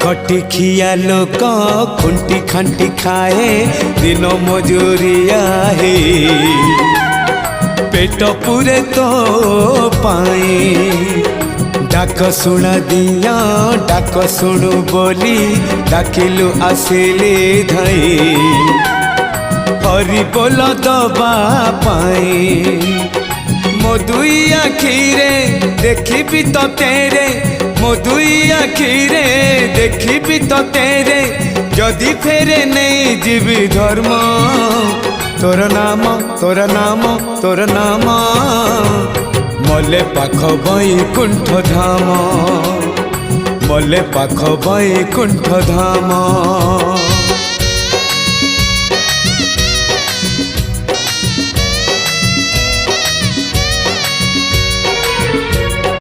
खटी खिया लोक खुंटी खांटी खाए दिन मजूरिया है पेट पूरे तो पाए डाक शुणा दिया डाक शुणु बोली डाकिलु आसिले धाई हरि बोल दबा पाए मो दुई आखिरे देखी तो तेरे मो दुई आखिरे देखी तो तेरे जदि फेरे नहीं जीवी धर्म तोर नाम तोर नाम तोर नाम मले पाख बैकुंठ धाम मले पाख बैकुंठ धाम।